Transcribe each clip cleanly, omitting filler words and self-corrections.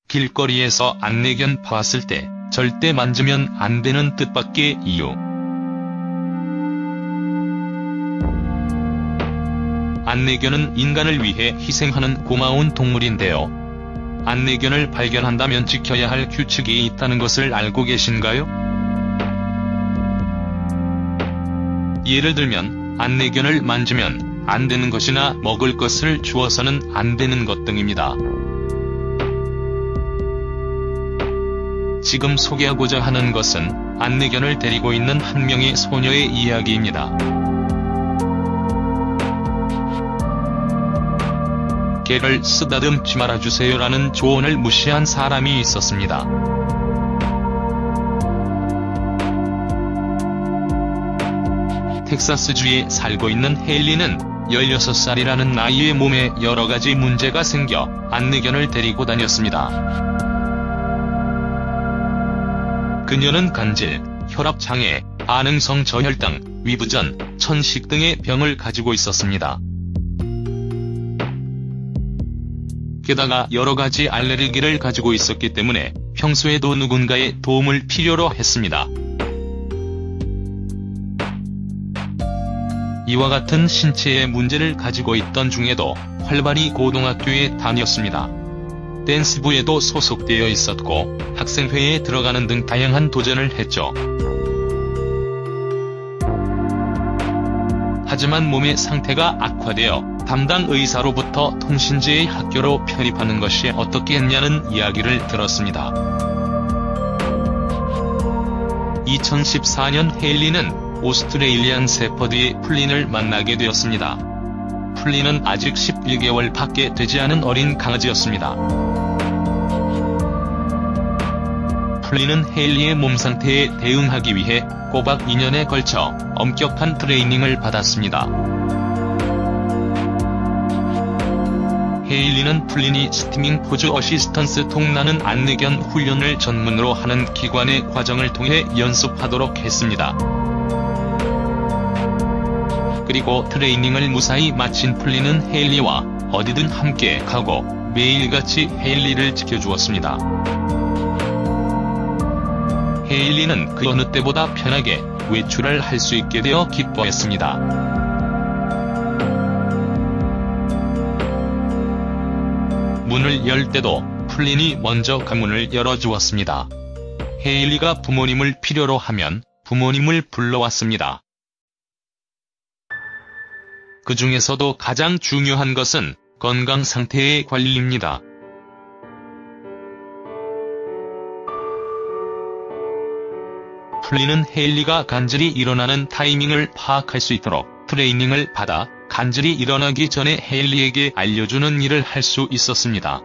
길거리에서 안내견 봤을 때 절대 만지면 안 되는 뜻밖의 이유. 안내견은 인간을 위해 희생하는 고마운 동물인데요. 안내견을 발견한다면 지켜야 할 규칙이 있다는 것을 알고 계신가요? 예를 들면 안내견을 만지면 안 되는 것이나 먹을 것을 주어서는 안 되는 것 등입니다. 지금 소개하고자 하는 것은 안내견을 데리고 있는 한 명의 소녀의 이야기입니다. 개를 쓰다듬지 말아주세요라는 조언을 무시한 사람이 있었습니다. 텍사스주에 살고 있는 헤일리는 16살이라는 나이에 몸에 여러가지 문제가 생겨 안내견을 데리고 다녔습니다. 그녀는 간질, 혈압장애, 반응성 저혈당, 위부전, 천식 등의 병을 가지고 있었습니다. 게다가 여러가지 알레르기를 가지고 있었기 때문에 평소에도 누군가의 도움을 필요로 했습니다. 이와 같은 신체의 문제를 가지고 있던 중에도 활발히 고등학교에 다녔습니다. 댄스부에도 소속되어 있었고 학생회에 들어가는 등 다양한 도전을 했죠. 하지만 몸의 상태가 악화되어 담당 의사로부터 통신제의 학교로 편입하는 것이 어떻겠냐는 이야기를 들었습니다. 2014년 헤일리는 오스트레일리안 세퍼드의 플린을 만나게 되었습니다. 플린은 아직 11개월 밖에 되지 않은 어린 강아지였습니다. 플린은 헤일리의 몸 상태에 대응하기 위해 꼬박 2년에 걸쳐 엄격한 트레이닝을 받았습니다. 헤일리는 플린이 스티밍 포즈 어시스턴스 통나는 안내견 훈련을 전문으로 하는 기관의 과정을 통해 연습하도록 했습니다. 그리고 트레이닝을 무사히 마친 플린은 헤일리와 어디든 함께 가고 매일같이 헤일리를 지켜주었습니다. 헤일리는 그 어느 때보다 편하게 외출을 할 수 있게 되어 기뻐했습니다. 문을 열 때도 플린이 먼저 강문을 열어주었습니다. 헤일리가 부모님을 필요로 하면 부모님을 불러왔습니다. 그 중에서도 가장 중요한 것은 건강 상태의 관리입니다. 플린은 헤일리가 간질이 일어나는 타이밍을 파악할 수 있도록 트레이닝을 받아 간질이 일어나기 전에 헤일리에게 알려주는 일을 할 수 있었습니다.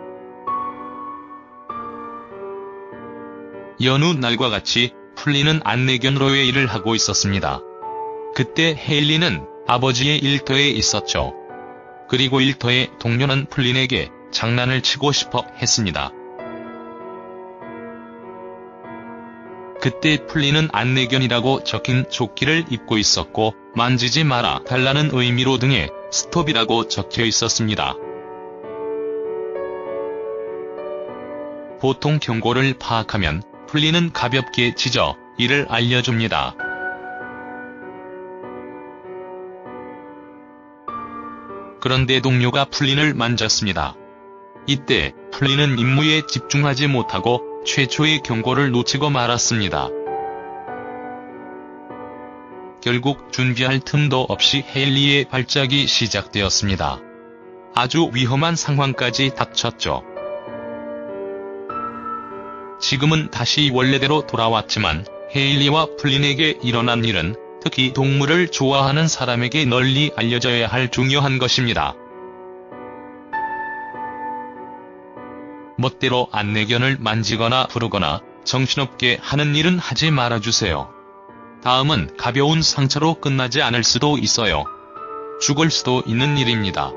여느 날과 같이 플린은 안내견으로의 일을 하고 있었습니다. 그때 헤일리는 아버지의 일터에 있었죠. 그리고 일터의 동료는 플린에게 장난을 치고 싶어 했습니다. 그때 플린은 안내견이라고 적힌 조끼를 입고 있었고 만지지 마라 달라는 의미로 등에 스톱이라고 적혀 있었습니다. 보통 경고를 파악하면 플린은 가볍게 짖어 이를 알려줍니다. 그런데 동료가 플린을 만졌습니다. 이때 플린은 임무에 집중하지 못하고 최초의 경고를 놓치고 말았습니다. 결국 준비할 틈도 없이 헤일리의 발작이 시작되었습니다. 아주 위험한 상황까지 닥쳤죠. 지금은 다시 원래대로 돌아왔지만 헤일리와 플린에게 일어난 일은 특히 동물을 좋아하는 사람에게 널리 알려져야 할 중요한 것입니다. 멋대로 안내견을 만지거나 부르거나 정신없게 하는 일은 하지 말아주세요. 다음은 가벼운 상처로 끝나지 않을 수도 있어요. 죽을 수도 있는 일입니다.